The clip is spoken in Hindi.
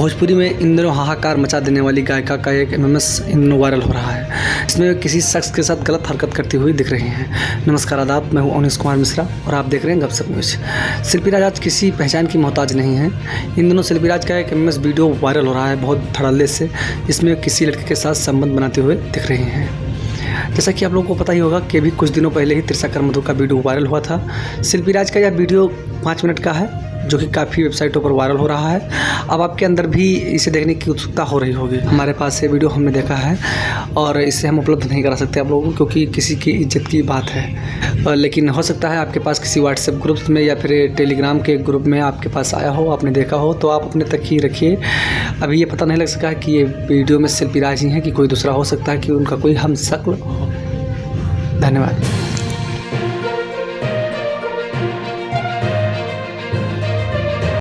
भोजपुरी में इन दिनों हाहाकार मचा देने वाली गायिका का एक एमएमएस इन दिनों वायरल हो रहा है। इसमें किसी शख्स के साथ गलत हरकत करती हुई दिख रही हैं। नमस्कार आदाब, मैं हूं अनिश कुमार मिश्रा और आप देख रहे हैं गपशप न्यूज। शिल्पी राज आज किसी पहचान की मोहताज नहीं है। इन दिनों शिल्पी राज का एक एमएमएस वीडियो वायरल हो रहा है बहुत धड़ल्ले से, जिसमें किसी लड़के के साथ संबंध बनाते हुए दिख रही हैं। जैसा कि आप लोगों को पता ही होगा कि अभी कुछ दिनों पहले ही तिरसा कर मधु का वीडियो वायरल हुआ था। शिल्पी राज का यह वीडियो 5 मिनट का है, जो कि काफ़ी वेबसाइटों पर वायरल हो रहा है। अब आपके अंदर भी इसे देखने की उत्सुकता हो रही होगी। हमारे पास ये वीडियो हमने देखा है और इसे हम उपलब्ध नहीं करा सकते आप लोगों को, क्योंकि किसी की इज्जत की बात है। लेकिन हो सकता है आपके पास किसी व्हाट्सएप ग्रुप में या फिर टेलीग्राम के ग्रुप में आपके पास आया हो, आपने देखा हो, तो आप अपने तक ही रखिए। अभी ये पता नहीं लग सका है कि ये वीडियो में शिल्पी राज ही हैं कि कोई दूसरा हो सकता है, कि उनका कोई हमशक्ल हो। धन्यवाद।